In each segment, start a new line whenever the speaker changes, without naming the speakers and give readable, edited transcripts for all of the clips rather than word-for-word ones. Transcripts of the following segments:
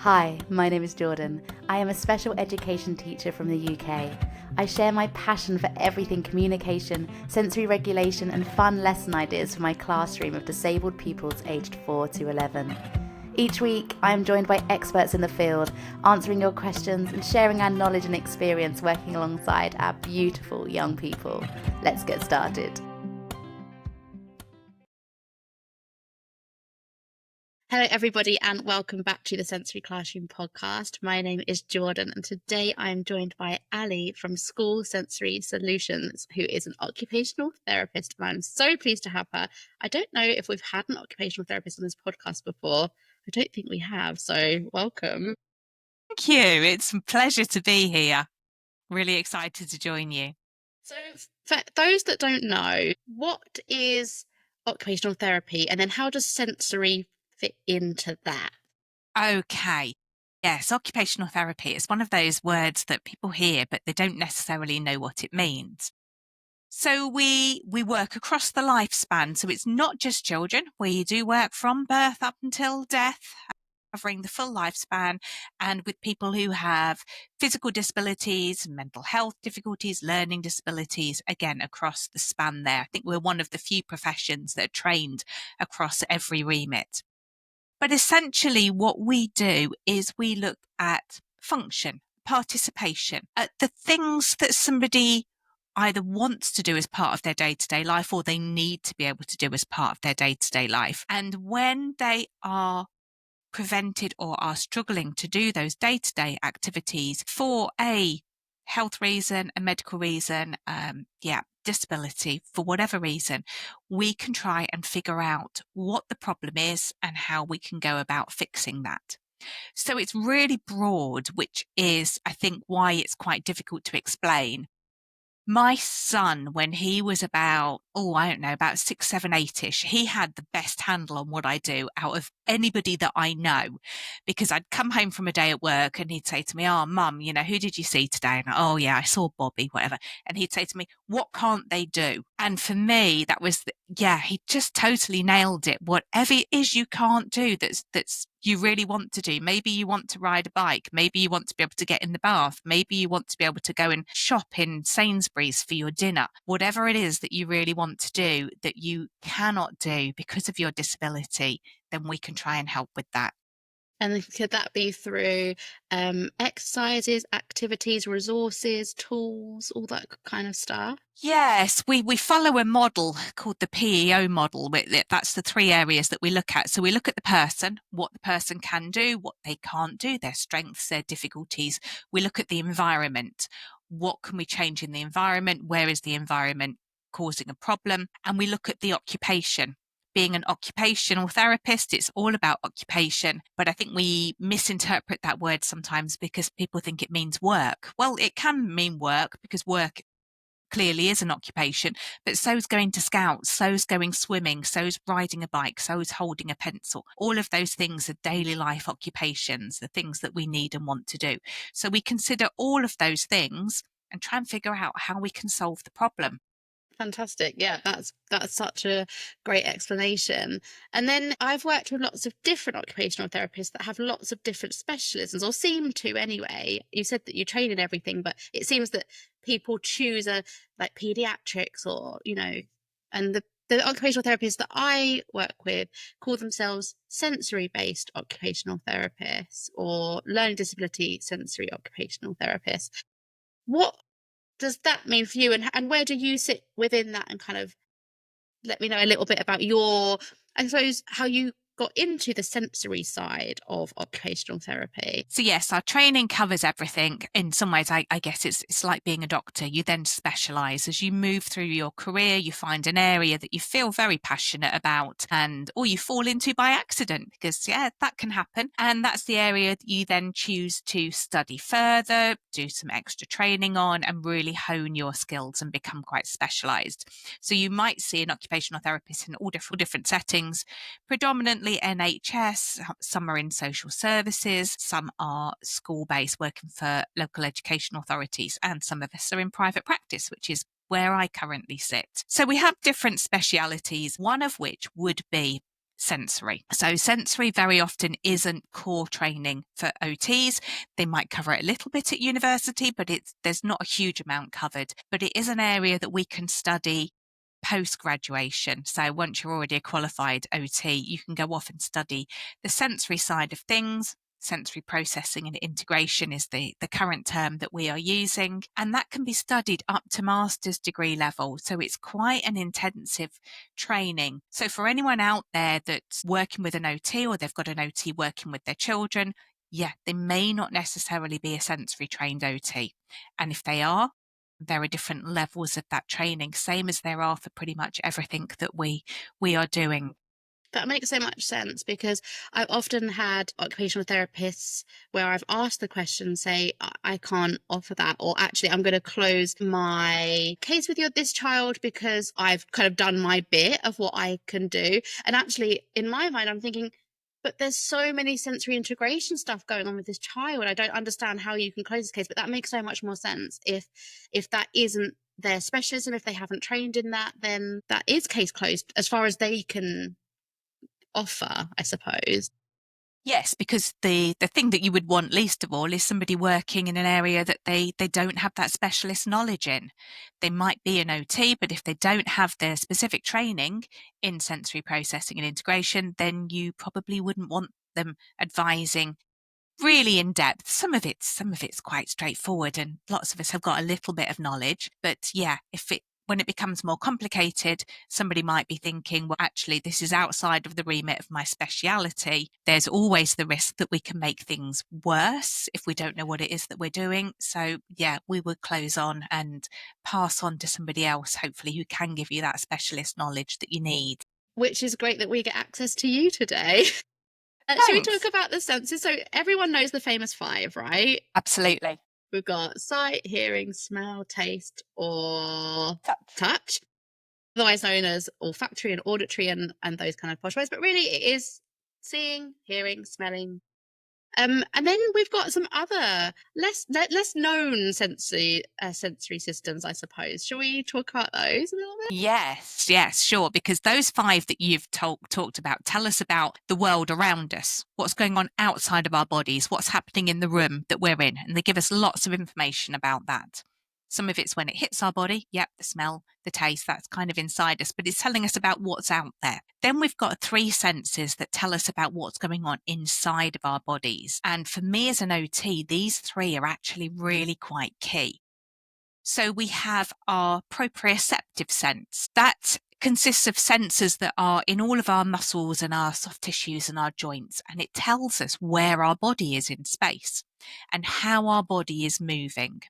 Hi, my name is Jordan. I am a special education teacher from the UK. I share my passion for everything communication, sensory regulation, and fun lesson ideas for my classroom of disabled pupils aged 4 to 11. Each week, I am joined by experts in the field, answering your questions and sharing our knowledge and experience working alongside our beautiful young people. Let's get started. Hello, everybody, and welcome back to the Sensory Classroom podcast. My name is Jordan, and today I am joined by Ali from School Sensory Solutions, who is an occupational therapist, and I'm so pleased to have her. I don't know if we've had an occupational therapist on this podcast before. I don't think we have, so welcome.
Thank you. It's a pleasure to be here. Really excited to join you.
So, for those that don't know, what is occupational therapy, and then how does sensory fit into that?
Okay. Yes, occupational therapy is one of those words that people hear, but they don't necessarily know what it means. So we work across the lifespan. So it's not just children. We do work from birth up until death, covering the full lifespan, and with people who have physical disabilities, mental health difficulties, learning disabilities, again, across the span there. I think we're one of the few professions that are trained across every remit. But essentially what we do is we look at function, participation, at the things that somebody either wants to do as part of their day-to-day life or they need to be able to do as part of their day-to-day life. And when they are prevented or are struggling to do those day-to-day activities for a health reason, a medical reason, disability, for whatever reason, we can try and figure out what the problem is and how we can go about fixing that. So it's really broad, which is, I think, why it's quite difficult to explain. My son, when he was about 6, 7, 8-ish, he had the best handle on what I do out of anybody that I know, because I'd come home from a day at work and he'd say to me, "Oh, Mum, who did you see today?" And oh yeah, I saw Bobby, whatever. And he'd say to me, "What can't they do?" And for me, that was, he just totally nailed it. Whatever it is you can't do, that's you really want to do. Maybe you want to ride a bike. Maybe you want to be able to get in the bath. Maybe you want to be able to go and shop in Sainsbury's for your dinner. Whatever it is that you really want to do that you cannot do because of your disability, then we can try and help with that.
And could that be through exercises, activities, resources, tools, all that kind of stuff?
Yes, we follow a model called the PEO model. That's the three areas that we look at. So we look at the person, what the person can do, what they can't do, their strengths, their difficulties. We look at the environment. What can we change in the environment? Where is the environment causing a problem? And we look at the occupation. Being an occupational therapist, it's all about occupation. But I think we misinterpret that word sometimes because people think it means work. Well, it can mean work because work clearly is an occupation, but so's going to scouts, so's going swimming, so's riding a bike, so's holding a pencil. All of those things are daily life occupations, the things that we need and want to do. So we consider all of those things and try and figure out how we can solve the problem.
Fantastic. Yeah, that's such a great explanation. And then I've worked with lots of different occupational therapists that have lots of different specialisms, or seem to anyway. You said that you train in everything, but it seems that people choose like pediatrics or, and the occupational therapists that I work with call themselves sensory-based occupational therapists or learning disability sensory occupational therapists. What does that mean for you, and where do you sit within that, and kind of let me know a little bit about I suppose, how you got into the sensory side of occupational therapy?
So yes, our training covers everything. In some ways, I guess it's like being a doctor. You then specialise. As you move through your career, you find an area that you feel very passionate about, or you fall into by accident, because that can happen. And that's the area that you then choose to study further, do some extra training on, and really hone your skills and become quite specialised. So you might see an occupational therapist in all different settings, predominantly NHS, some are in social services, some are school-based, working for local education authorities, and some of us are in private practice, which is where I currently sit. So we have different specialities, one of which would be sensory. So sensory very often isn't core training for OTs. They might cover it a little bit at university, but there's not a huge amount covered. But it is an area that we can study post-graduation. So once you're already a qualified OT, you can go off and study the sensory side of things. Sensory processing and integration is the current term that we are using, and that can be studied up to master's degree level. So it's quite an intensive training. So for anyone out there that's working with an OT, or they've got an OT working with their children, yeah, they may not necessarily be a sensory trained OT. And if they are, there are different levels of that training, same as there are for pretty much everything that we are doing.
That makes so much sense because I've often had occupational therapists where I've asked the question, say, I can't offer that, or actually, I'm going to close my case with this child because I've kind of done my bit of what I can do. And actually, in my mind, I'm thinking, but there's so many sensory integration stuff going on with this child. I don't understand how you can close this case, but that makes so much more sense. If that isn't their specialism, if they haven't trained in that, then that is case closed as far as they can offer, I suppose.
Yes, because the thing that you would want least of all is somebody working in an area that they don't have that specialist knowledge in. They might be an OT, but if they don't have their specific training in sensory processing and integration, then you probably wouldn't want them advising really in depth. Some of it's quite straightforward, and lots of us have got a little bit of knowledge. But yeah, when it becomes more complicated, somebody might be thinking, well, actually, this is outside of the remit of my speciality. There's always the risk that we can make things worse if we don't know what it is that we're doing. So yeah, we would close on and pass on to somebody else, hopefully, who can give you that specialist knowledge that you need.
Which is great that we get access to you today. Should we talk
Thanks.
about the senses? So everyone knows the famous five, right?
Absolutely.
We've got sight, hearing, smell, taste, or touch, otherwise known as olfactory and auditory and those kind of posh words. But really, it is seeing, hearing, smelling. And then we've got some other less known sensory systems, I suppose. Shall we talk about those a little bit?
Yes, yes, sure. Because those five that you've talked about tell us about the world around us, what's going on outside of our bodies, what's happening in the room that we're in. And they give us lots of information about that. Some of it's when it hits our body. Yep, the smell, the taste, that's kind of inside us, but it's telling us about what's out there. Then we've got three senses that tell us about what's going on inside of our bodies. And for me as an OT, these three are actually really quite key. So we have our proprioceptive sense. That consists of sensors that are in all of our muscles and our soft tissues and our joints, and it tells us where our body is in space and how our body is moving.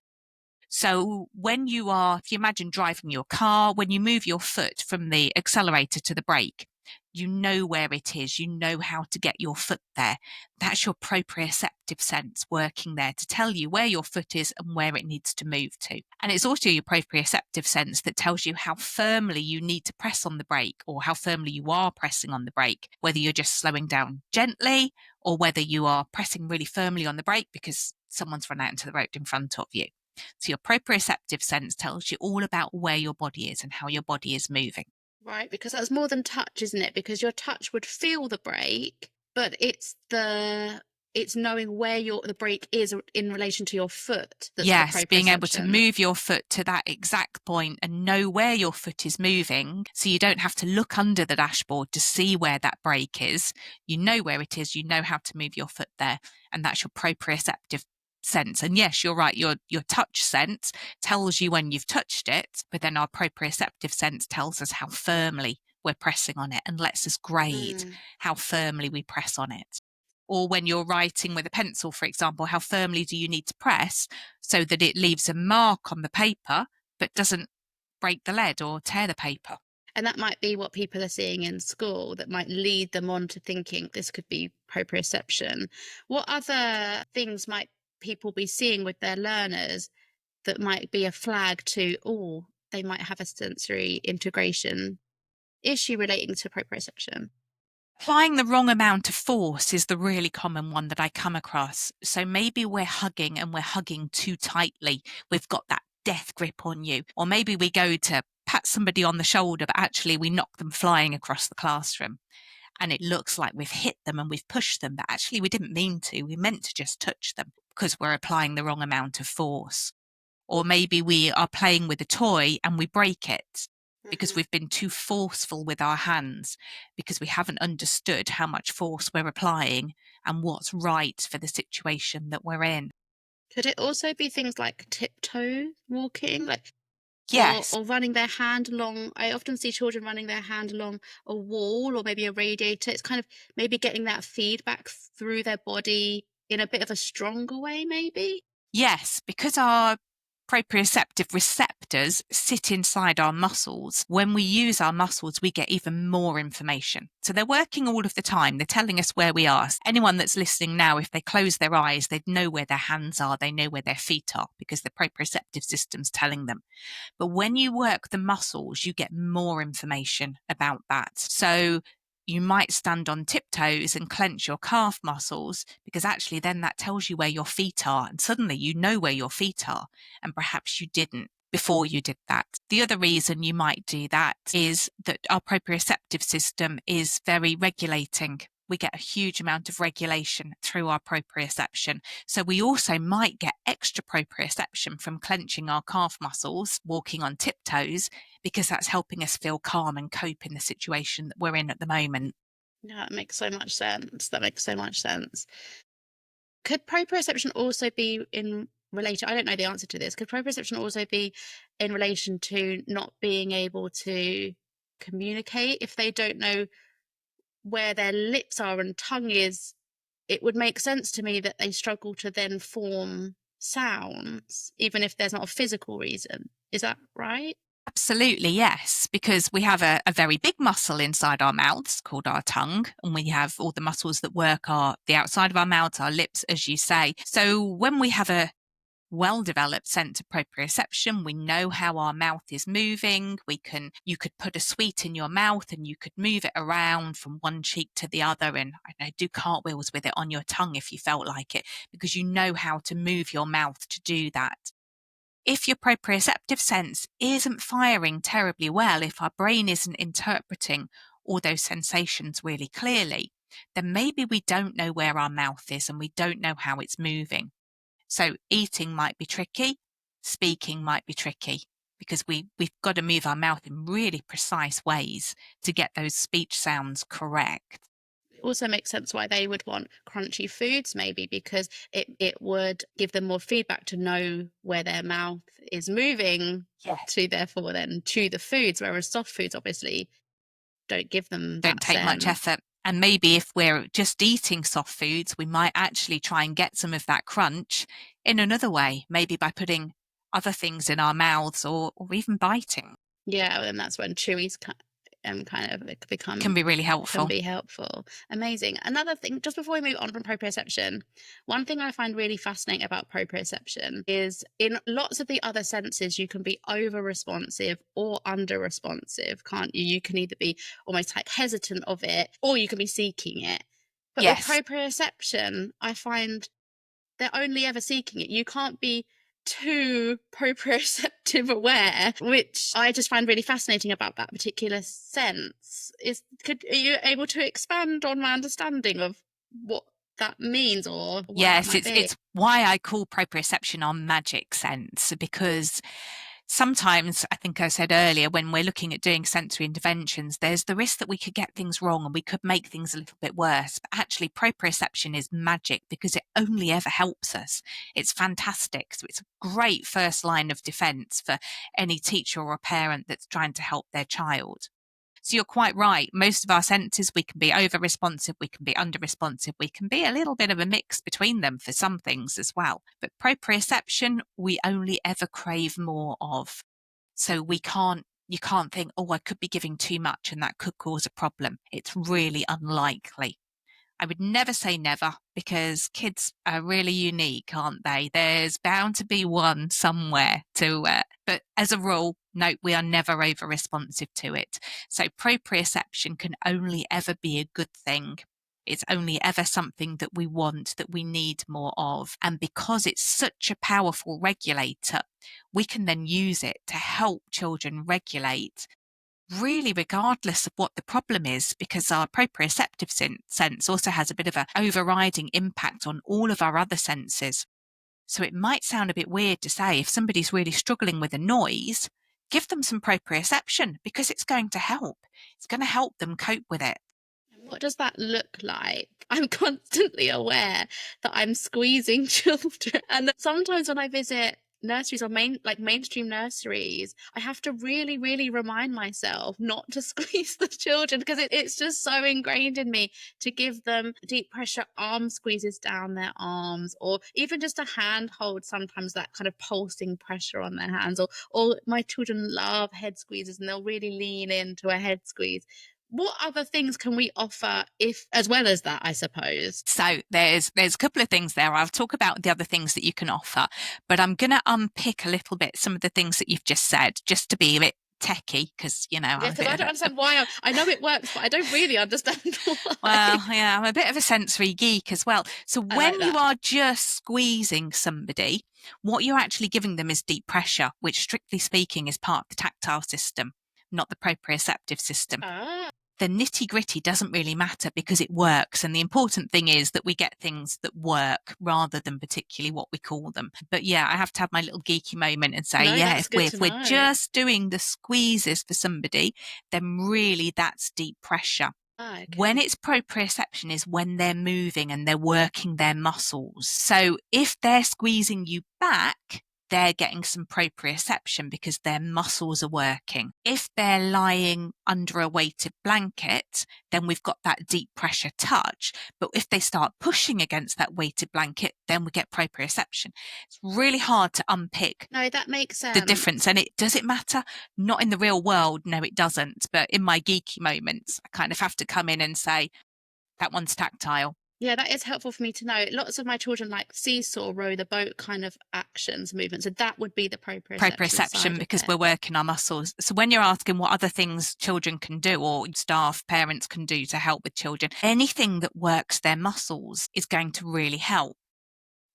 So if you imagine driving your car, when you move your foot from the accelerator to the brake, you know where it is, you know how to get your foot there. That's your proprioceptive sense working there to tell you where your foot is and where it needs to move to. And it's also your proprioceptive sense that tells you how firmly you need to press on the brake, or how firmly you are pressing on the brake, whether you're just slowing down gently or whether you are pressing really firmly on the brake because someone's run out into the road in front of you. So your proprioceptive sense tells you all about where your body is and how your body is moving.
Right, because that's more than touch, isn't it? Because your touch would feel the brake, but it's knowing where the brake is in relation to your foot that's the
Yes, being able to
proprioception.
move your foot to that exact point and know where your foot is moving, so you don't have to look under the dashboard to see where that brake is. You know where it is, you know how to move your foot there, and that's your proprioceptive sense. And yes, you're right, your touch sense tells you when you've touched it, but then our proprioceptive sense tells us how firmly we're pressing on it and lets us grade
Mm.
how firmly we press on it. Or when you're writing with a pencil, for example, how firmly do you need to press so that it leaves a mark on the paper but doesn't break the lead or tear the paper?
And that might be what people are seeing in school that might lead them on to thinking this could be proprioception. What other things might people be seeing with their learners that might be a flag to, oh, they might have a sensory integration issue relating to proprioception?
Applying the wrong amount of force is the really common one that I come across. So maybe we're hugging and we're hugging too tightly. We've got that death grip on you. Or maybe we go to pat somebody on the shoulder, but actually we knock them flying across the classroom. and it looks like we've hit them and we've pushed them, but actually we didn't mean to. We meant to just touch them because we're applying the wrong amount of force. Or maybe we are playing with a toy and we break it because
Mhm.
we've been too forceful with our hands, because we haven't understood how much force we're applying and what's right for the situation that we're in.
Could it also be things like tiptoe walking, like
Yes,
or running their hand along? I often see children running their hand along a wall or maybe a radiator. It's kind of maybe getting that feedback through their body in a bit of a stronger way, maybe?
yes, because our proprioceptive receptors sit inside our muscles. When we use our muscles, we get even more information. So they're working all of the time. They're telling us where we are. Anyone that's listening now, if they close their eyes, they'd know where their hands are. They know where their feet are because the proprioceptive system's telling them. But when you work the muscles, you get more information about that. So you might stand on tiptoes and clench your calf muscles, because actually then that tells you where your feet are. And suddenly you know where your feet are. And perhaps you didn't before you did that. The other reason you might do that is that our proprioceptive system is very regulating. We get a huge amount of regulation through our proprioception. So we also might get extra proprioception from clenching our calf muscles, walking on tiptoes, because that's helping us feel calm and cope in the situation that we're in at the moment.
Yeah, that makes so much sense. That makes so much sense. Could proprioception also be in relation? I don't know the answer to this. Could proprioception also be in relation to not being able to communicate if they don't know where their lips are and tongue is? It would make sense to me that they struggle to then form sounds, even if there's not a physical reason. Is that right?
Absolutely, yes, because we have a very big muscle inside our mouths called our tongue, and we have all the muscles that work the outside of our mouths, our lips, as you say. So when we have a well-developed sense of proprioception, we know how our mouth is moving. You could put a sweet in your mouth and you could move it around from one cheek to the other, and I don't know, do cartwheels with it on your tongue if you felt like it, because you know how to move your mouth to do that. If your proprioceptive sense isn't firing terribly well, if our brain isn't interpreting all those sensations really clearly, then maybe we don't know where our mouth is and we don't know how it's moving. So eating might be tricky, speaking might be tricky, because we've got to move our mouth in really precise ways to get those speech sounds correct.
It also makes sense why they would want crunchy foods, maybe because it would give them more feedback to know where their mouth is moving
Yes.
to therefore then chew the foods, whereas soft foods obviously don't give them
Don't
that
take much
sense.
effort. And maybe if we're just eating soft foods, we might actually try and get some of that crunch in another way, maybe by putting other things in our mouths, or even biting.
Yeah, and that's when chewies kind of
Can
become
be really
can
helpful.
be helpful. Amazing. Another thing, just before we move on from proprioception, one thing I find really fascinating about proprioception is in lots of the other senses, you can be over responsive or under responsive, can't you? You can either be almost like hesitant of it or you can be seeking it. But with
Yes.
proprioception, I find they're only ever seeking it. You can't be too proprioceptive aware, which I just find really fascinating about that particular sense. Are you able to expand on my understanding of what that means or what that
Yes,
might be?
it's why I call proprioception our magic sense, because sometimes, I think I said earlier, when we're looking at doing sensory interventions, there's the risk that we could get things wrong and we could make things a little bit worse. But actually, proprioception is magic because it only ever helps us. It's fantastic. So it's a great first line of defense for any teacher or parent that's trying to help their child. So you're quite right. Most of our senses, we can be over responsive, we can be under responsive, we can be a little bit of a mix between them for some things as well. But proprioception, we only ever crave more of. So you can't think, oh, I could be giving too much and that could cause a problem. It's really unlikely. I would never say never, because kids are really unique, aren't they? There's bound to be one somewhere but as a rule, no, we are never over responsive to it. So proprioception can only ever be a good thing. It's only ever something that we want, that we need more of. And because it's such a powerful regulator, we can then use it to help children regulate really regardless of what the problem is, because our proprioceptive sense also has a bit of an overriding impact on all of our other senses. So it might sound a bit weird to say if somebody's really struggling with a noise, give them some proprioception because it's going to help. It's going to help them cope with it.
What does that look like? I'm constantly aware that I'm squeezing children. And sometimes when I visit nurseries or mainstream nurseries, I have to really, really remind myself not to squeeze the children because it's just so ingrained in me to give them deep pressure arm squeezes down their arms, or even just a hand hold, sometimes that kind of pulsing pressure on their hands. Or my children love head squeezes and they'll really lean into a head squeeze. What other things can we offer if as well as that, I suppose?
So there's a couple of things there. I'll talk about the other things that you can offer, but I'm going to unpick a little bit some of the things that you've just said, just to be a bit techie, because
Yeah,
I'm a
because
bit
I
of
don't understand why. I know it works, but I don't really understand why.
well, yeah, I'm a bit of a sensory geek as well. So
I like
when you
that.
are just squeezing somebody, what you're actually giving them is deep pressure, which strictly speaking is part of the tactile system, not the proprioceptive system.
Ah,
The nitty gritty doesn't really matter because it works. And the important thing is that we get things that work rather than particularly what we call them. But yeah, I have to have my little geeky moment and say,
no,
yeah,
that's
if
good to
we're
know.
just doing the squeezes for somebody, then really that's deep pressure.
Ah,
When
okay.
it's proprioception is when they're moving and they're working their muscles. So if they're squeezing you back, they're getting some proprioception because their muscles are working. If they're lying under a weighted blanket, then we've got that deep pressure touch. But if they start pushing against that weighted blanket, then we get proprioception. It's really hard to unpick
No, that makes
the
sense.
difference. And does it matter? Not in the real world. No, it doesn't. But in my geeky moments, I kind of have to come in and say, that one's tactile.
Yeah, that is helpful for me to know. Lots of my children like seesaw, row the boat kind of actions, movements. So that would be the proprioception
Proprioception
side of
because
it.
we're working our muscles. So when you're asking what other things children can do or staff, parents can do to help with children, anything that works their muscles is going to really help.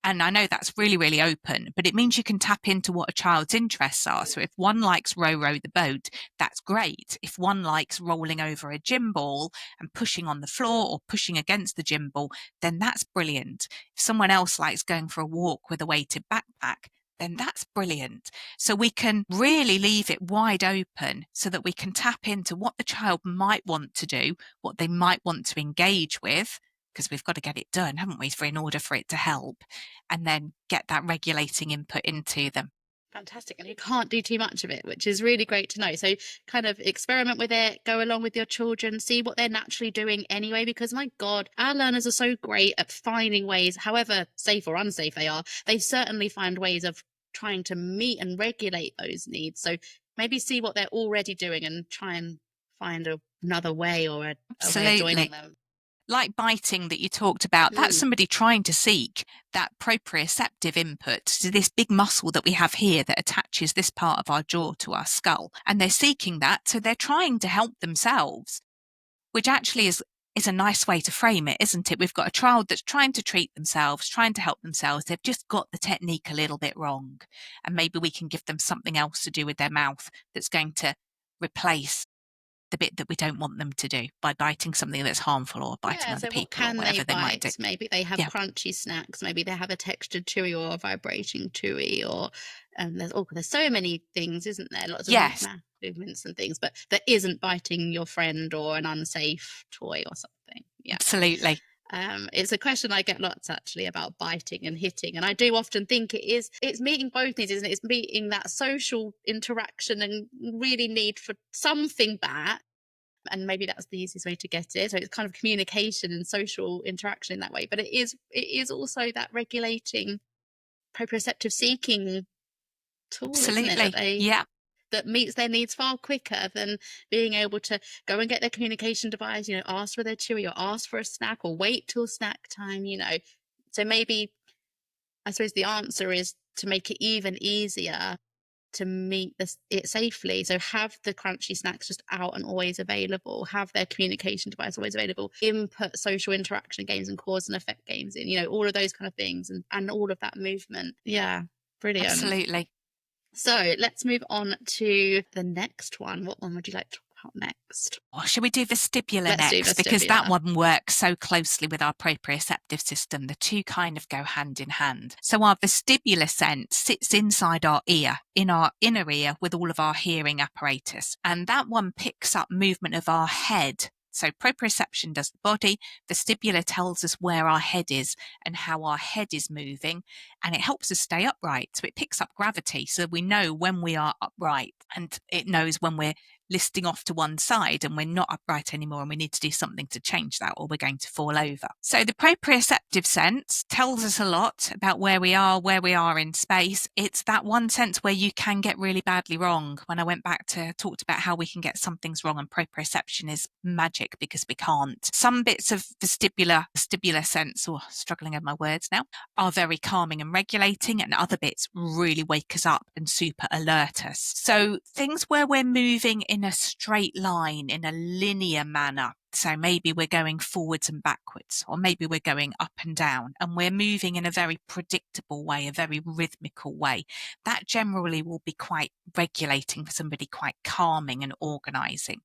And I know that's really, really open, but it means you can tap into what a child's interests are. So if one likes row the boat, that's great. If one likes rolling over a gym ball and pushing on the floor or pushing against the gym ball, then that's brilliant. If someone else likes going for a walk with a weighted backpack, then that's brilliant. So we can really leave it wide open so that we can tap into what the child might want to do, what they might want to engage with, because we've got to get it done, haven't we, in order for it to help, and then get that regulating input into them.
Fantastic. And you can't do too much of it, which is really great to know. So kind of experiment with it, go along with your children, see what they're naturally doing anyway, because my God, our learners are so great at finding ways, however safe or unsafe they are, they certainly find ways of trying to meet and regulate those needs. So maybe see what they're already doing and try and find another way or a way of joining
Absolutely.
them.
Like biting that you talked about, that's
Mm.
somebody trying to seek that proprioceptive input to this big muscle that we have here that attaches this part of our jaw to our skull. And they're seeking that, so they're trying to help themselves, which actually is a nice way to frame it, isn't it? We've got a child that's trying to treat themselves, trying to help themselves. They've just got the technique a little bit wrong. And maybe we can give them something else to do with their mouth that's going to replace the bit that we don't want them to do by biting something that's harmful or biting
Yeah,
other
so what
people or
can they
whatever they might do.
bite? Maybe they have
Yeah.
crunchy snacks, maybe they have a textured chewy or a vibrating chewy, or there's so many things, isn't there? Lots of
Yes,
math movements and things, but that isn't biting your friend or an unsafe toy or something. Yeah.
absolutely.
It's a question I get lots actually about biting and hitting, and I do often think it's meeting both needs, isn't it? It's meeting that social interaction and really need for something back, and maybe that's the easiest way to get it. So it's kind of communication and social interaction in that way, but it is also that regulating proprioceptive seeking tool, isn't it,
Absolutely. Yeah,
that meets their needs far quicker than being able to go and get their communication device, ask for their chewy or ask for a snack or wait till snack time. So maybe I suppose the answer is to make it even easier to meet it safely. So have the crunchy snacks just out and always available. Have their communication device always available. Input social interaction games and cause and effect games in. All of those kind of things, and all of that movement. Yeah, brilliant.
absolutely.
So let's move on to the next one. What one would you like to about next?
Or shall we do vestibular
Let's do
next? Because that
vestibular.
one works so closely with our proprioceptive system. The two kind of go hand in hand. So our vestibular sense sits inside our ear, in our inner ear, with all of our hearing apparatus. And that one picks up movement of our head. So proprioception does the body, vestibular tells us where our head is and how our head is moving, and it helps us stay upright. So it picks up gravity, so we know when we are upright, and it knows when we're listing off to one side and we're not upright anymore and we need to do something to change that or we're going to fall over. So the proprioceptive sense tells us a lot about where we are in space. It's that one sense where you can get really badly wrong. When I went back to talked about how we can get some things wrong, and proprioception is magic because we can't. Some bits of vestibular sense, or struggling with my words now, are very calming and regulating, and other bits really wake us up and super alert us. So things where we're moving in a straight line, in a linear manner. So maybe we're going forwards and backwards, or maybe we're going up and down, and we're moving in a very predictable way, a very rhythmical way. That generally will be quite regulating for somebody, quite calming and organising.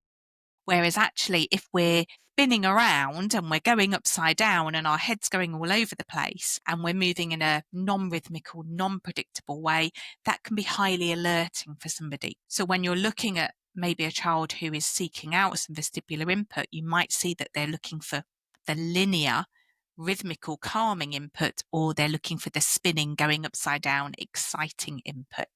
Whereas actually, if we're spinning around and we're going upside down and our head's going all over the place and we're moving in a non-rhythmical, non-predictable way, that can be highly alerting for somebody. So when you're looking at maybe a child who is seeking out some vestibular input, you might see that they're looking for the linear, rhythmical, calming input, or they're looking for the spinning, going upside down, exciting input.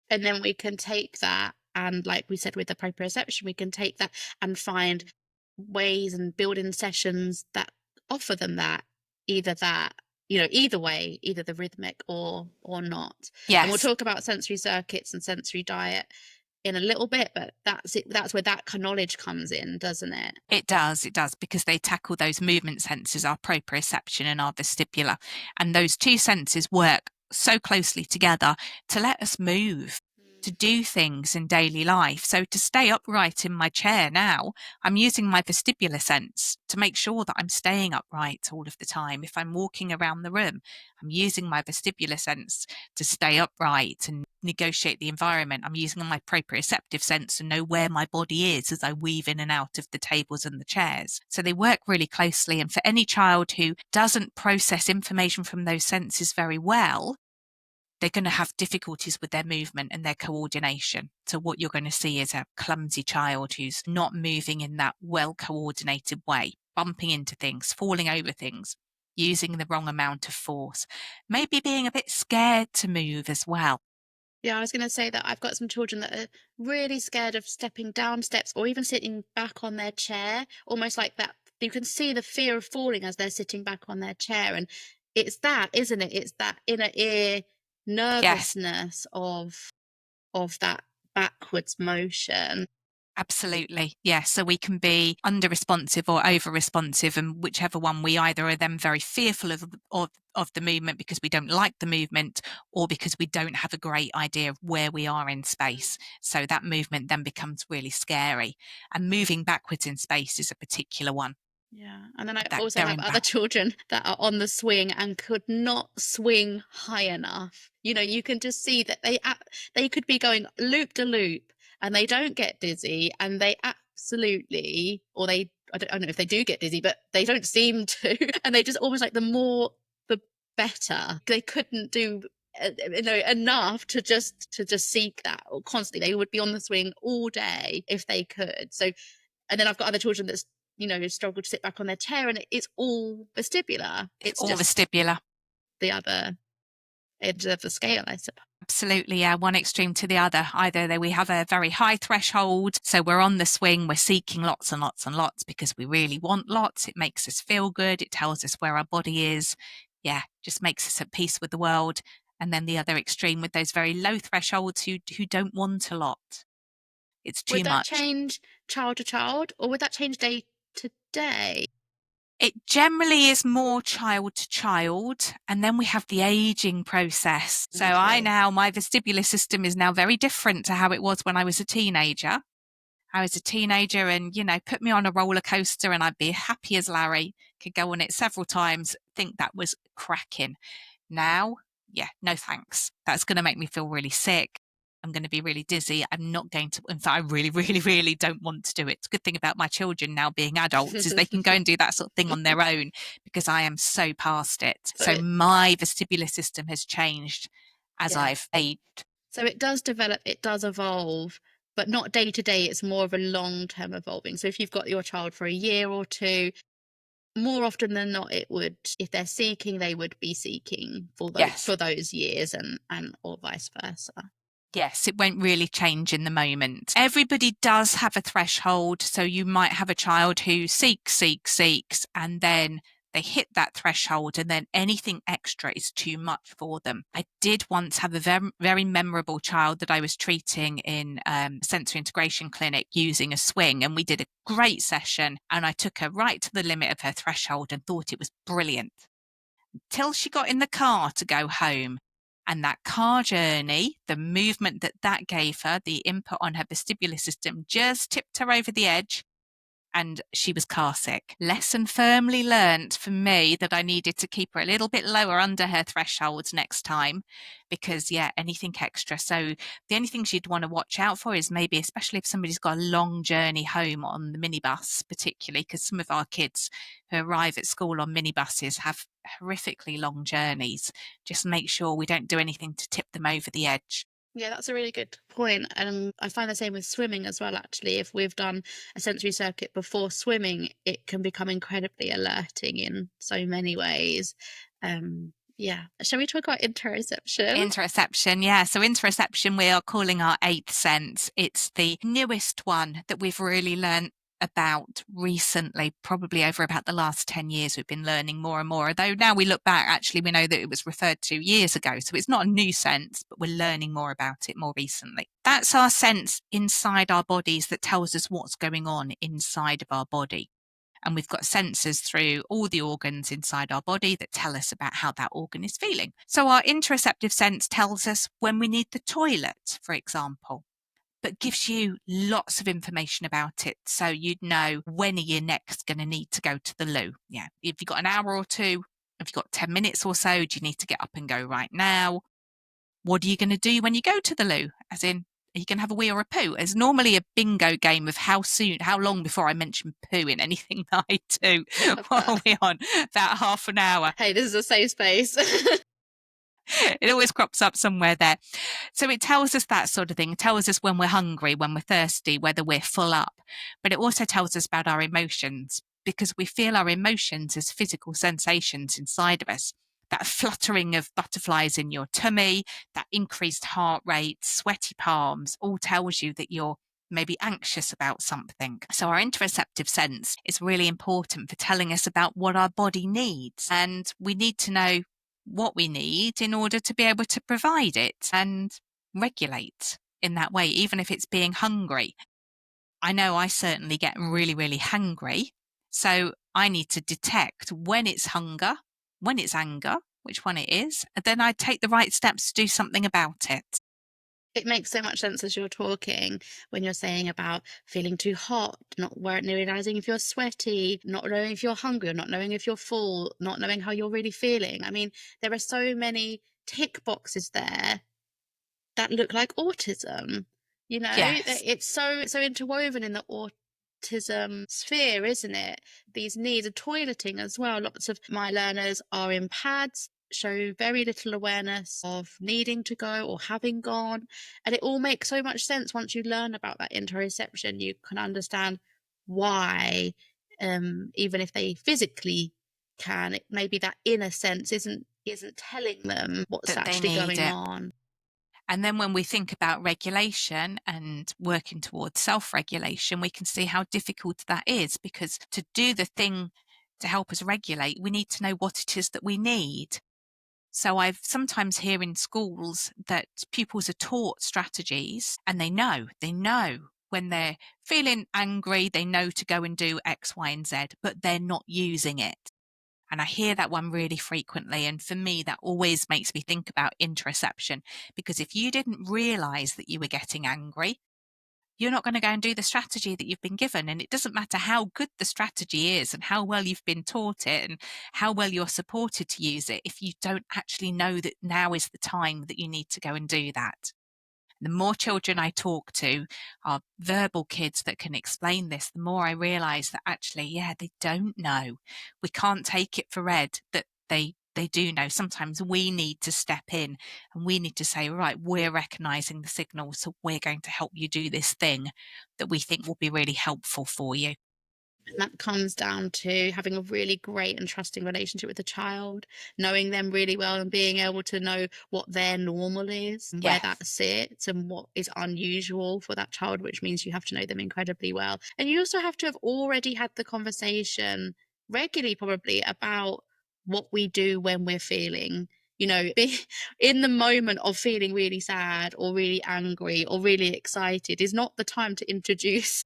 And then we can take that, and like we said with the proprioception, we can take that and find ways and build in sessions that offer them that, either that, either way, either the rhythmic or not. And we'll
Yes.
talk about sensory circuits and sensory diet in a little bit, but that's it. That's where that knowledge comes in, doesn't it?
It does, because they tackle those movement senses, our proprioception and our vestibular. And those two senses work so closely together to let us move, to do things in daily life. So to stay upright in my chair now, I'm using my vestibular sense to make sure that I'm staying upright all of the time. If I'm walking around the room, I'm using my vestibular sense to stay upright and negotiate the environment. I'm using my proprioceptive sense to know where my body is as I weave in and out of the tables and the chairs. So they work really closely. And for any child who doesn't process information from those senses very well, they're going to have difficulties with their movement and their coordination. So what you're going to see is a clumsy child who's not moving in that well coordinated way, bumping into things, falling over things, using the wrong amount of force, maybe being a bit scared to move as well.
Yeah, I was going to say that I've got some children that are really scared of stepping down steps or even sitting back on their chair, almost like that. You can see the fear of falling as they're sitting back on their chair. And it's that, isn't it? It's that inner ear
Yes,
nervousness of that backwards motion.
absolutely. Yeah. So we can be under responsive or over responsive, and whichever one, we either are then very fearful of the movement because we don't like the movement, or because we don't have a great idea of where we are in space. So that movement then becomes really scary. And moving backwards in space is a particular one.
Yeah. And then I
That
also have
going
other
back.
children that are on the swing and could not swing high enough. You can just see that they could be going loop to loop and they don't get dizzy, and they absolutely, or they, I don't know if they do get dizzy, but they don't seem to. And they just almost like the more, the better. They couldn't do enough to just seek that or constantly. They would be on the swing all day if they could. So, and then I've got other children that's struggle to sit back on their chair, and it's all vestibular.
It's
It's
all
just
vestibular.
the other end of the scale, I suppose.
Absolutely, yeah, one extreme to the other. Either that we have a very high threshold, so we're on the swing, we're seeking lots and lots and lots because we really want lots. It makes us feel good. It tells us where our body is. Yeah, just makes us at peace with the world. And then the other extreme with those very low thresholds who don't want a lot. It's
Would
too
that
much.
change child to child, or would that change day to day?
It generally is more child to child, and then we have the aging process. So
Okay.
my vestibular system is now very different to how it was when I was a teenager. I was a teenager and, put me on a roller coaster and I'd be happy as Larry, could go on it several times, think that was cracking. Now, yeah, no thanks. That's going to make me feel really sick. I'm going to be really dizzy. I'm not going to, in fact, I really, really, really don't want to do it. It's a good thing about my children now being adults is they can go and do that sort of thing on their own because I am so past it.
So
So
it,
my vestibular system has changed as
yeah.
I've aged.
So it does develop, it does evolve, but not day to day. It's more of a long-term evolving. So if you've got your child for a year or two, more often than not, it would, if they're seeking, they would be seeking
Yes.
for those years, and or vice versa.
Yes, it won't really change in the moment. Everybody does have a threshold. So you might have a child who seeks, and then they hit that threshold, and then anything extra is too much for them. I did once have a very, very memorable child that I was treating in sensory integration clinic using a swing, and we did a great session, and I took her right to the limit of her threshold and thought it was brilliant till she got in the car to go home. And that car journey, the movement that that gave her, the input on her vestibular system just tipped her over the edge and she was car sick. Lesson firmly learnt for me that I needed to keep her a little bit lower under her thresholds next time because, yeah, anything extra. So the only things you'd want to watch out for is maybe, especially if somebody's got a long journey home on the minibus, particularly because some of our kids who arrive at school on minibuses have horrifically long journeys. Just make sure we don't do anything to tip them over the edge.
Yeah, that's a really good point. And I find the same with swimming as well, actually. If we've done a sensory circuit before swimming, it can become incredibly alerting in so many ways. Yeah. Shall we talk about interoception?
Interoception, yeah. So interoception, we are calling our eighth sense. It's the newest one that we've really learnt about recently, probably over about the last 10 years. We've been learning more and more. Although now we look back, actually, we know that it was referred to years ago. So it's not a new sense, but we're learning more about it more recently. That's our sense inside our bodies that tells us what's going on inside of our body. And we've got sensors through all the organs inside our body that tell us about how that organ is feeling. So our interoceptive sense tells us when we need the toilet, for example, but gives you lots of information about it. So you'd know when are you next going to need to go to the loo. Yeah. If you've got an hour or two, if you've got 10 minutes or so, do you need to get up and go right now? What are you going to do when you go to the loo? As in, are you going to have a wee or a poo? It's normally a bingo game of how long before I mention poo in anything that I do.
Love
What are
that.
we on? About half an hour.
Hey, this is a safe space.
It always crops up somewhere there. So it tells us that sort of thing. It tells us when we're hungry, when we're thirsty, whether we're full up. But it also tells us about our emotions because we feel our emotions as physical sensations inside of us. That fluttering of butterflies in your tummy, that increased heart rate, sweaty palms, all tells you that you're maybe anxious about something. So our interoceptive sense is really important for telling us about what our body needs. And we need to know what we need in order to be able to provide it and regulate in that way, even if it's being hungry. I know I certainly get really, really hungry. So I need to detect when it's hunger, when it's anger, which one it is, and then I take the right steps to do something about it.
It makes so much sense as you're talking when you're saying about feeling too hot, not realizing if you're sweaty, not knowing if you're hungry, or not knowing if you're full, not knowing how you're really feeling. I mean, there are so many tick boxes there that look like autism.
Yes.
It's so interwoven in the autism sphere, isn't it? These needs of toileting as well. Lots of my learners are in pads, show very little awareness of needing to go or having gone. And it all makes so much sense once you learn about that interoception. You can understand why, even if they physically can, maybe that inner sense isn't telling them what's
That they
actually
need
going
it.
on.
And then when we think about regulation and working towards self regulation, we can see how difficult that is because to do the thing to help us regulate, we need to know what it is that we need. So I've sometimes hear in schools that pupils are taught strategies and they know when they're feeling angry, they know to go and do X, Y, and Z, but they're not using it. And I hear that one really frequently. And for me, that always makes me think about interoception, because if you didn't realize that you were getting angry, you're not going to go and do the strategy that you've been given. And it doesn't matter how good the strategy is and how well you've been taught it and how well you're supported to use it if you don't actually know that now is the time that you need to go and do that. The more children I talk to are verbal kids that can explain this, the more I realize that actually, yeah, they don't know. We can't take it for read that they do know. Sometimes we need to step in and we need to say, right, we're recognizing the signal, so we're going to help you do this thing that we think will be really helpful for you.
And that comes down to having a really great and trusting relationship with the child, knowing them really well and being able to know what their normal is and where
Yes.
that sits and what is unusual for that child, which means you have to know them incredibly well. And you also have to have already had the conversation regularly, probably, about what we do when we're feeling. Be in the moment of feeling really sad or really angry or really excited is not the time to introduce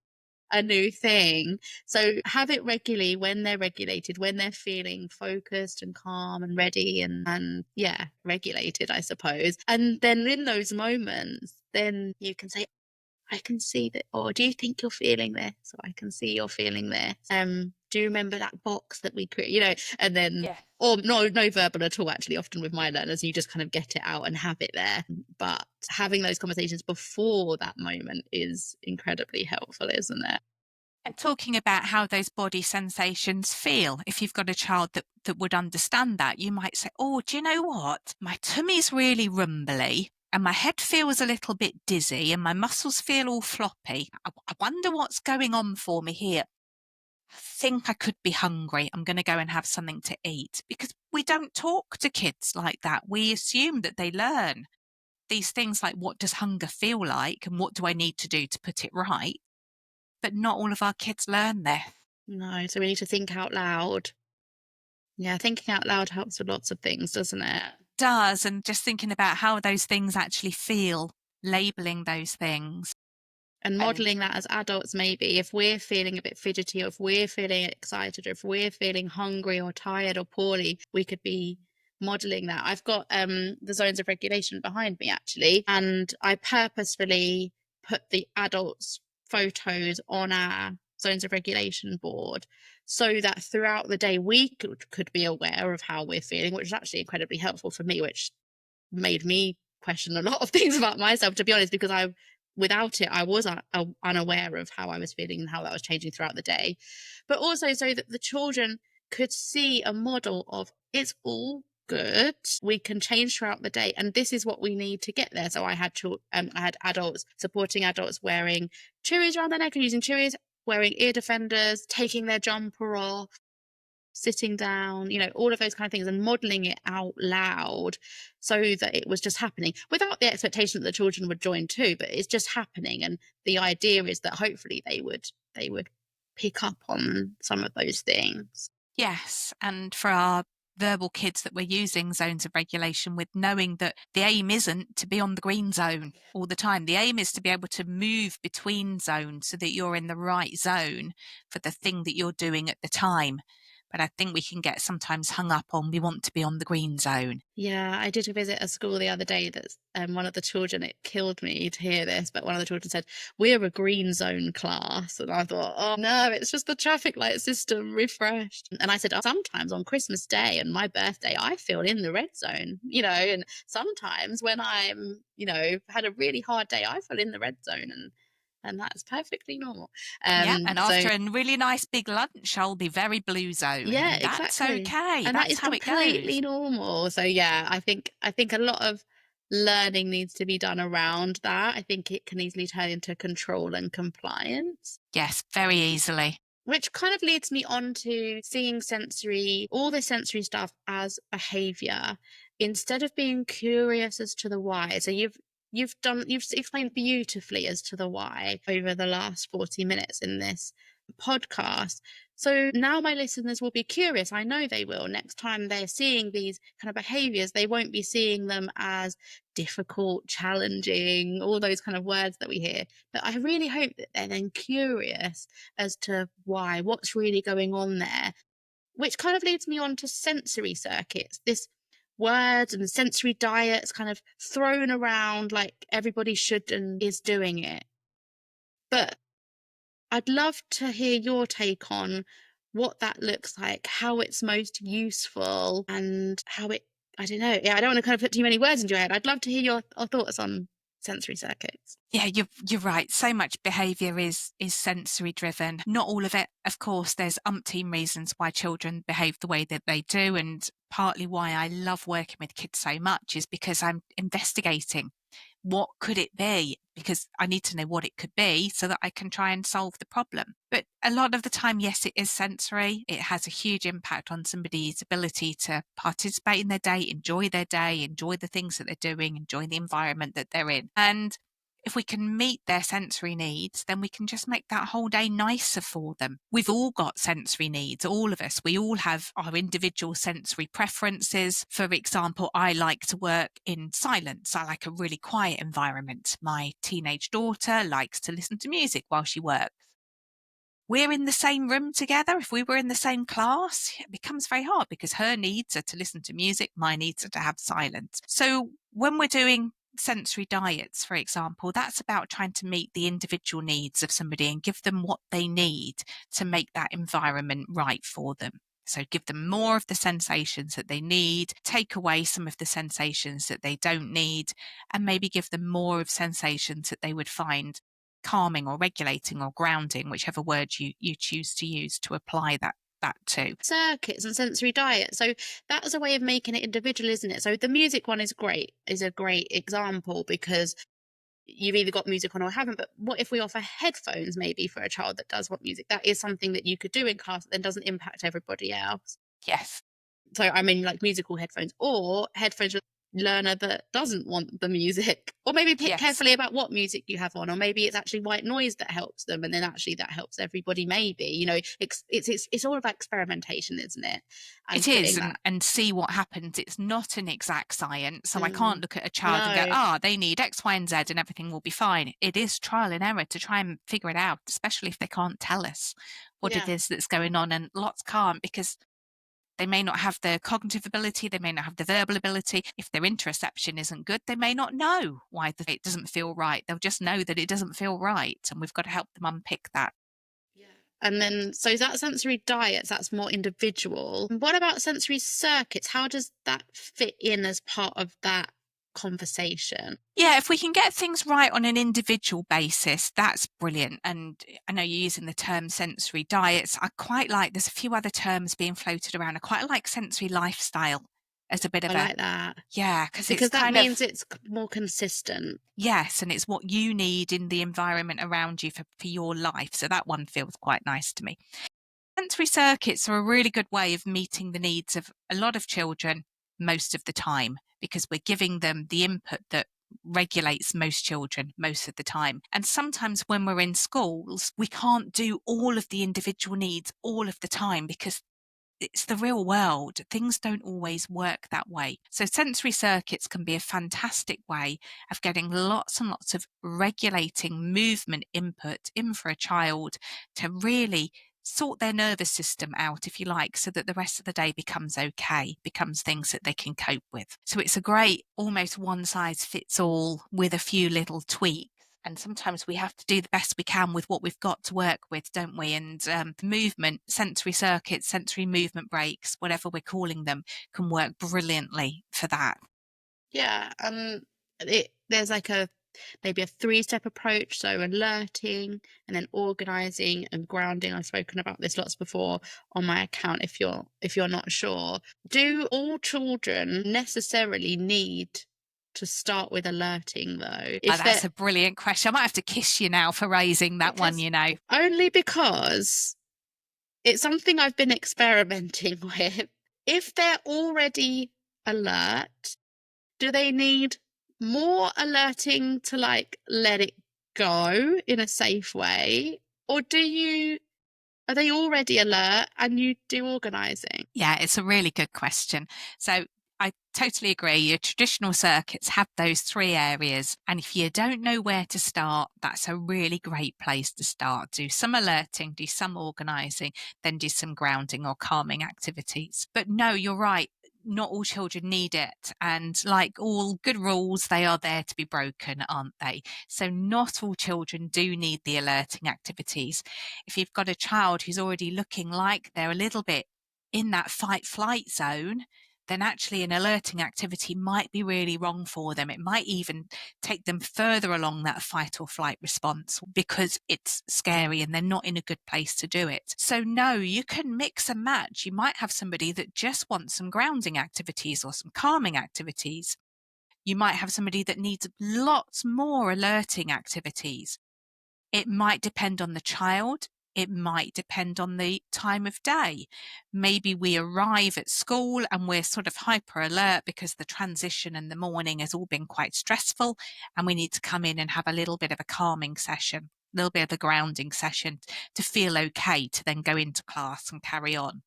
a new thing. So have it regularly when they're regulated, when they're feeling focused and calm and ready and yeah, regulated, I suppose. And then in those moments, then you can say, I can see that, or do you think you're feeling this? Or I can see you're feeling this. Do you remember that box that we created? And then
Yeah.
or no verbal at all, actually, often with my learners, you just kind of get it out and have it there. But having those conversations before that moment is incredibly helpful, isn't it?
And talking about how those body sensations feel. If you've got a child that would understand that, you might say, oh, do you know what? My tummy's really rumbly and my head feels a little bit dizzy and my muscles feel all floppy. I wonder what's going on for me here. I think I could be hungry. I'm going to go and have something to eat, because we don't talk to kids like that. We assume that they learn these things like, what does hunger feel like? And what do I need to do to put it right? But not all of our kids learn this.
No, so we need to think out loud. Yeah, thinking out loud helps with lots of things, doesn't it?
Does, and just thinking about how those things actually feel, labeling those things.
And
And
modeling that as adults, maybe if we're feeling a bit fidgety, or if we're feeling excited, or if we're feeling hungry or tired or poorly, we could be modeling that. I've got the zones of regulation behind me, actually, and I purposefully put the adults' photos on our zones of regulation board so that throughout the day we could be aware of how we're feeling, which is actually incredibly helpful for me, which made me question a lot of things about myself, to be honest, because without it, I was unaware of how I was feeling and how that was changing throughout the day. But also so that the children could see a model of it's all good. We can change throughout the day, and this is what we need to get there. So I had adults supporting adults wearing chewies around their neck and using chewies, wearing ear defenders, taking their jumper off, sitting down, all of those kind of things, and modeling it out loud so that it was just happening without the expectation that the children would join too, but it's just happening. And the idea is that hopefully they would pick up on some of those things.
yes, and for our verbal kids that we're using zones of regulation with, knowing that the aim isn't to be on the green zone all the time. The aim is to be able to move between zones so that you're in the right zone for the thing that you're doing at the time. But I think we can get sometimes hung up on, we want to be on the green zone.
Yeah, I did visit a school the other day that's one of the children, it killed me to hear this, but one of the children said, we're a green zone class. And I thought, oh no, it's just the traffic light system refreshed. And I said, "Oh, sometimes on Christmas Day and my birthday, I feel in the red zone, and sometimes when had a really hard day, I feel in the red zone, and that's perfectly normal.
Yeah, and
So
after a really nice big lunch, I'll be very blue zone,
yeah,
and that's
exactly.
okay.
And that
That's
is
how it goes.
completely normal. So yeah, I think a lot of learning needs to be done around that. I think it can easily turn into control and compliance,
Yes, very easily.
which kind of leads me on to seeing all the sensory stuff as behavior instead of being curious as to the why. So you've explained beautifully as to the why over the last 40 minutes in this podcast. So now my listeners will be curious. I know they will. Next time they're seeing these kind of behaviors, they won't be seeing them as difficult, challenging, all those kind of words that we hear. But I really hope that they're then curious as to why, what's really going on there, which kind of leads me on to sensory circuits. This words and sensory diets kind of thrown around like everybody should and is doing it. But I'd love to hear your take on what that looks like, how it's most useful, and how I don't know. Yeah, I don't want to kind of put too many words into your head. I'd love to hear your thoughts on sensory circuits.
Yeah, you're right. So much behaviour is sensory driven. Not all of it. Of course, there's umpteen reasons why children behave the way that they do, and partly why I love working with kids so much is because I'm investigating what could it be? Because I need to know what it could be so that I can try and solve the problem. But a lot of the time, yes, it is sensory. It has a huge impact on somebody's ability to participate in their day, enjoy the things that they're doing, enjoy the environment that they're in. And if we can meet their sensory needs, then we can just make that whole day nicer for them. We've all got sensory needs, all of us. We all have our individual sensory preferences. For example, I like to work in silence. I like a really quiet environment. My teenage daughter likes to listen to music while she works. We're in the same room together. If we were in the same class, it becomes very hard because her needs are to listen to music, my needs are to have silence. So when we're doing sensory diets, for example, that's about trying to meet the individual needs of somebody and give them what they need to make that environment right for them. So give them more of the sensations that they need, take away some of the sensations that they don't need, and maybe give them more of sensations that they would find calming or regulating or grounding, whichever word you choose to use to apply that to.
Circuits and sensory diet. So that is a way of making it individual, isn't it? So the music one is a great example because you've either got music on or haven't. But what if we offer headphones maybe for a child that does want music? That is something that you could do in class that then doesn't impact everybody else.
Yes,
So I mean, like musical headphones or headphones for a learner that doesn't want the music, or maybe pick
yes.
carefully about what music you have on, or maybe it's actually white noise that helps them, and then actually that helps everybody. Maybe it's all about experimentation, isn't it? And
It is,
putting that.
and see what happens. It's not an exact science, so I can't
Mm,
look at a child and go,
no,
"Ah, they need X, Y, and Z, and everything will be fine." It is trial and error to try and figure it out, especially if they can't tell us what it
yeah,
is that's going on, and lots can't because they may not have the cognitive ability, they may not have the verbal ability. If their interoception isn't good, they may not know why it doesn't feel right. They'll just know that it doesn't feel right, and we've got to help them unpick that.
yeah. And then, so that sensory diets, that's more individual. What about sensory circuits? How does that fit in as part of that conversation?
Yeah, if we can get things right on an individual basis, that's brilliant. And I know you're using the term sensory diets. I quite like, there's a few other terms being floated around. I quite like sensory lifestyle as a bit
I
of a,
like that.
yeah, because it's
Because that
kind
means
of,
it's more consistent.
yes, and it's what you need in the environment around you for your life. So that one feels quite nice to me. Sensory circuits are a really good way of meeting the needs of a lot of children most of the time because we're giving them the input that regulates most children most of the time. And sometimes when we're in schools, we can't do all of the individual needs all of the time because it's the real world. Things don't always work that way. So sensory circuits can be a fantastic way of getting lots and lots of regulating movement input in for a child to really sort their nervous system out, if you like, so that the rest of the day becomes okay, becomes things that they can cope with. So it's a great, almost one size fits all with a few little tweaks. And sometimes we have to do the best we can with what we've got to work with, don't we? And movement, sensory circuits, sensory movement breaks, whatever we're calling them, can work brilliantly for that.
Yeah. There's like a maybe a three-step approach. So alerting and then organizing and grounding. I've spoken about this lots before on my account if you're not sure. Do all children necessarily need to start with alerting though? If they're
That's a brilliant question. I might have to kiss you now for raising that one,
because
you know.
only because it's something I've been experimenting with. If they're already alert, do they need more alerting to like let it go in a safe way? Or are they already alert and you do organizing?
Yeah, it's a really good question. So I totally agree. Your traditional circuits have those three areas. And if you don't know where to start, that's a really great place to start. Do some alerting, do some organizing, then do some grounding or calming activities. But no, you're right. Not all children need it. And like all good rules, they are there to be broken, aren't they? So not all children do need the alerting activities. If you've got a child who's already looking like they're a little bit in that fight flight zone, then actually an alerting activity might be really wrong for them. It might even take them further along that fight or flight response because it's scary and they're not in a good place to do it. So, no, you can mix and match. You might have somebody that just wants some grounding activities or some calming activities. You might have somebody that needs lots more alerting activities. It might depend on the child. It might depend on the time of day. Maybe we arrive at school and we're sort of hyper alert because the transition in the morning has all been quite stressful, and we need to come in and have a little bit of a calming session, a little bit of a grounding session to feel okay to then go into class and carry on.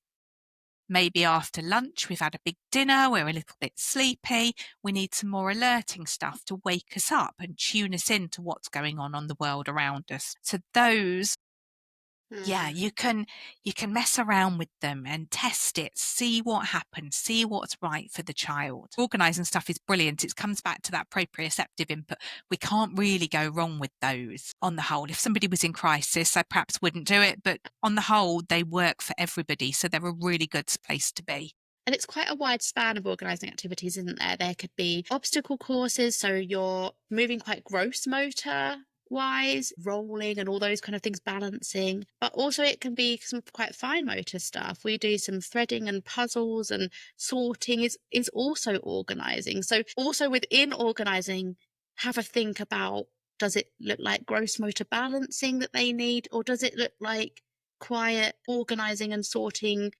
Maybe after lunch, we've had a big dinner, we're a little bit sleepy. We need some more alerting stuff to wake us up and tune us into what's going on the world around us. So those, yeah,
Mm.
you can mess around with them and test it, see what happens, see what's right for the child. Organising stuff is brilliant. It comes back to that proprioceptive input. We can't really go wrong with those on the whole. If somebody was in crisis, I perhaps wouldn't do it, but on the whole, they work for everybody. So they're a really good place to be.
And it's quite a wide span of organising activities, isn't there? There could be obstacle courses, so you're moving quite gross motor wise, rolling and all those kind of things, balancing. But also it can be some quite fine motor stuff. We do some threading and puzzles, and sorting is also organising. So also within organising, have a think about, does it look like gross motor balancing that they need, or does it look like quiet organising and sorting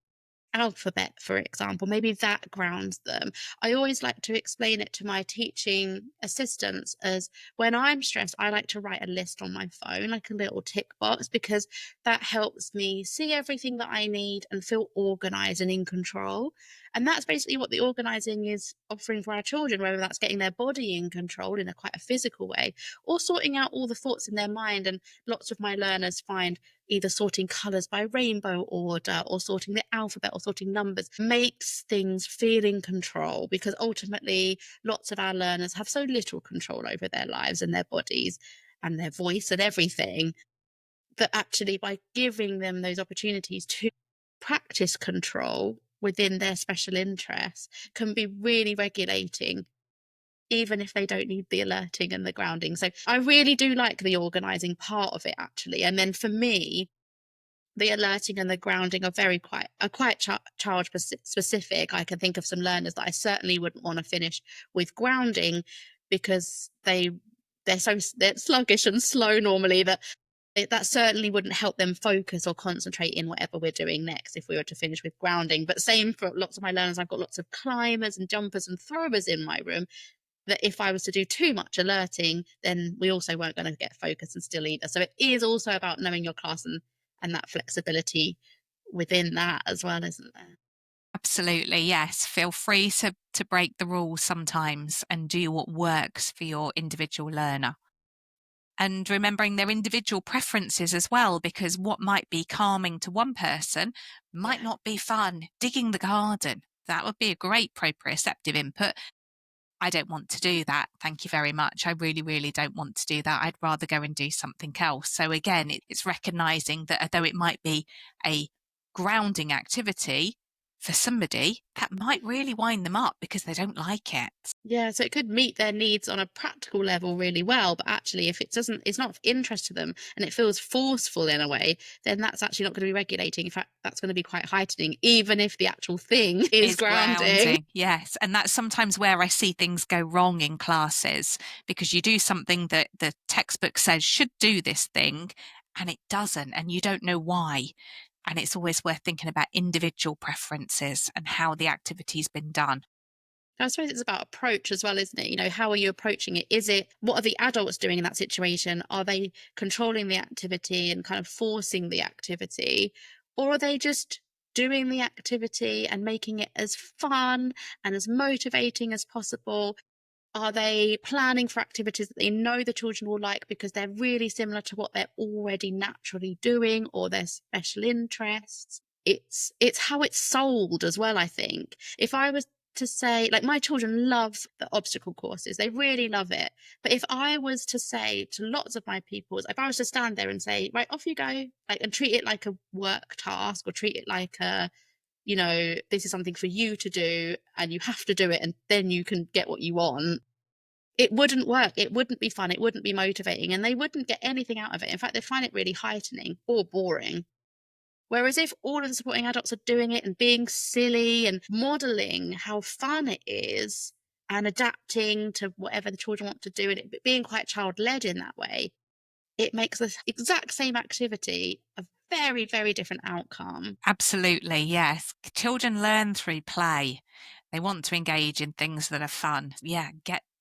alphabet, for example? Maybe that grounds them. I always like to explain it to my teaching assistants as, when I'm stressed, I like to write a list on my phone, like a little tick box, because that helps me see everything that I need and feel organized and in control. And that's basically what the organizing is offering for our children, whether that's getting their body in control in a quite a physical way, or sorting out all the thoughts in their mind. And lots of my learners find either sorting colors by rainbow order, or sorting the alphabet, or sorting numbers, makes things feel in control, because ultimately lots of our learners have so little control over their lives and their bodies and their voice and everything, that actually by giving them those opportunities to practice control within their special interests can be really regulating, even if they don't need the alerting and the grounding. So I really do like the organizing part of it, actually. And then for me, the alerting and the grounding are quite child specific. I can think of some learners that I certainly wouldn't want to finish with grounding, because they're sluggish and slow normally, that that certainly wouldn't help them focus or concentrate in whatever we're doing next if we were to finish with grounding. But same for lots of my learners. I've got lots of climbers and jumpers and throwers in my room, that if I was to do too much alerting, then we also weren't going to get focused and still either. So it is also about knowing your class, and that flexibility within that as well, isn't there?
Absolutely, yes. Feel free to break the rules sometimes and do what works for your individual learner. And remembering their individual preferences as well, because what might be calming to one person might
Yeah.
not be fun. Digging the garden, that would be a great proprioceptive input. I don't want to do that. Thank you very much. I really, really don't want to do that. I'd rather go and do something else. So again, it's recognizing that although it might be a grounding activity for somebody, that might really wind them up because they don't like it.
Yeah, so it could meet their needs on a practical level really well, but actually if it's not of interest to them and it feels forceful in a way, then that's actually not going to be regulating. In fact, that's going to be quite heightening, even if the actual thing is
Is
grounding.
grounding, yes. And that's sometimes where I see things go wrong in classes, because you do something that the textbook says should do this thing and it doesn't, and you don't know why. And it's always worth thinking about individual preferences and how the activity's been done.
I suppose it's about approach as well, isn't it? How are you approaching it? What are the adults doing in that situation? Are they controlling the activity and kind of forcing the activity? Or are they just doing the activity and making it as fun and as motivating as possible? Are they planning for activities that they know the children will like because they're really similar to what they're already naturally doing, or their special interests? It's how it's sold as well, I think. If I was to say, like, my children love the obstacle courses, they really love it. But if I was to say to lots of my pupils, if I was to stand there and say, right, off you go, like, and treat it like a work task, or treat it like a this is something for you to do and you have to do it and then you can get what you want, it wouldn't work. It wouldn't be fun. It wouldn't be motivating and they wouldn't get anything out of it. In fact, they'd find it really heightening or boring. Whereas if all of the supporting adults are doing it and being silly and modeling how fun it is and adapting to whatever the children want to do and it being quite child led in that way, it makes the exact same activity a very, very different outcome.
Absolutely, yes. Children learn through play. They want to engage in things that are fun. Yeah,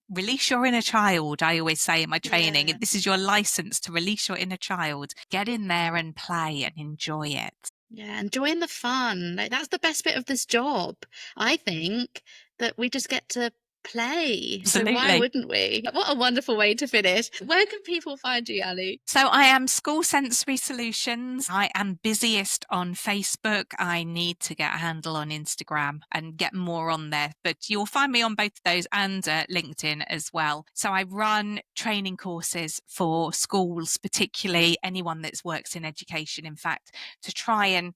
release your inner child. I always say in my training,
Yeah.
this is your license to release your inner child. Get in there and play and enjoy it.
Yeah, enjoying the fun. Like, that's the best bit of this job. I think that we just get to play. So why
Absolutely.
wouldn't we? What a wonderful way to finish. Where can people find you, Ali?
So I am School Sensory Solutions. I am busiest on Facebook. I need to get a handle on Instagram and get more on there, but you'll find me on both of those and LinkedIn as well. So I run training courses for schools, particularly anyone that works in education, in fact, to try and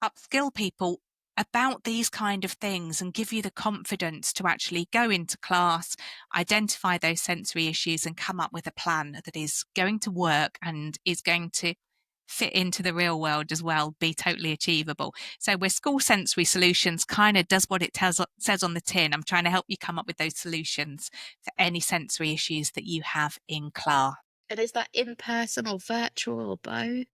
upskill people about these kind of things and give you the confidence to actually go into class, identify those sensory issues and come up with a plan that is going to work and is going to fit into the real world as well, be totally achievable. So we're School Sensory Solutions, kind of does what it says on the tin. I'm trying to help you come up with those solutions for any sensory issues that you have in class.
And is that in person or virtual or both?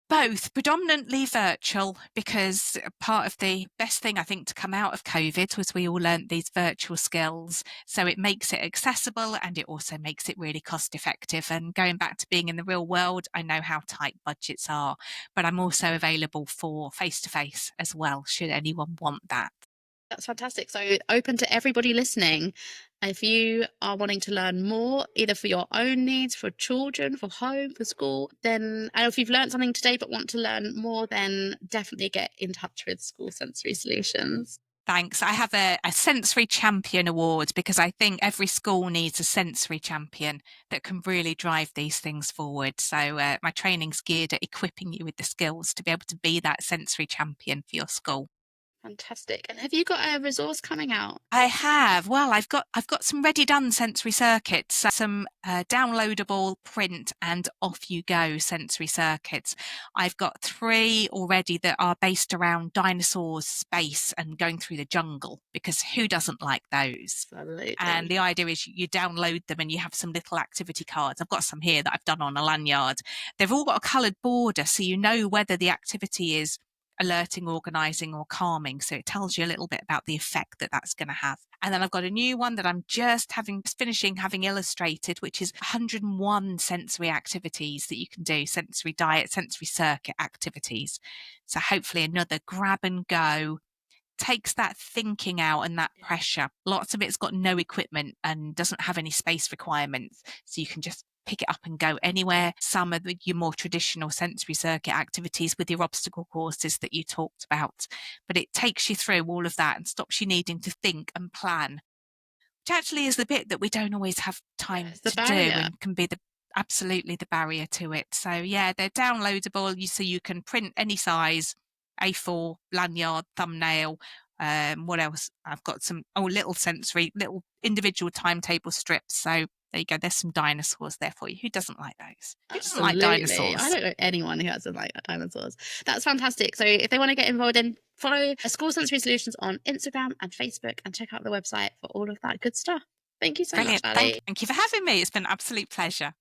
Both, predominantly virtual, because part of the best thing I think to come out of COVID was we all learnt these virtual skills. So it makes it accessible and it also makes it really cost effective. And going back to being in the real world, I know how tight budgets are, but I'm also available for face to face as well, should anyone want that.
That's fantastic. So open to everybody listening. If you are wanting to learn more, either for your own needs, for children, for home, for school, then, and if you've learned something today but want to learn more, then definitely get in touch with School Sensory Solutions.
Thanks. I have a sensory champion award because I think every school needs a sensory champion that can really drive these things forward. So my training's geared at equipping you with the skills to be able to be that sensory champion for your school.
Fantastic. And have you got a resource coming out?
I have. Well, I've got some ready done sensory circuits, some downloadable print and off you go sensory circuits. I've got 3 already that are based around dinosaurs, space, and going through the jungle because who doesn't like those? And
Absolutely.
the idea is you download them and you have some little activity cards. I've got some here that I've done on a lanyard. They've all got a coloured border so you know whether the activity is alerting, organizing, or calming. So it tells you a little bit about the effect that that's going to have. And then I've got a new one that I'm just finishing having illustrated, which is 101 sensory activities that you can do, sensory diet, sensory circuit activities. So hopefully another grab and go takes that thinking out and that pressure. Lots of it's got no equipment and doesn't have any space requirements. So you can just pick it up and go anywhere. Some of your more traditional sensory circuit activities with your obstacle courses that you talked about. But it takes you through all of that and stops you needing to think and plan, which actually is the bit that we don't always have
Yeah,
time
it's the
to do
barrier.
and can be absolutely the barrier to it. So yeah, they're downloadable. So you can print any size, A4, lanyard, thumbnail. What else? I've got some little individual timetable strips. So there you go. There's some dinosaurs there for you. Who doesn't like those? Who doesn't like
Absolutely. I
dinosaurs?
don't know anyone who hasn't like dinosaurs. That's fantastic. So if they want to get involved, then follow School Sensory Solutions on Instagram and Facebook and check out the website for all of that good stuff. Thank you so much,
Brilliant.
Ali.
Thank you for having me. It's been an absolute pleasure.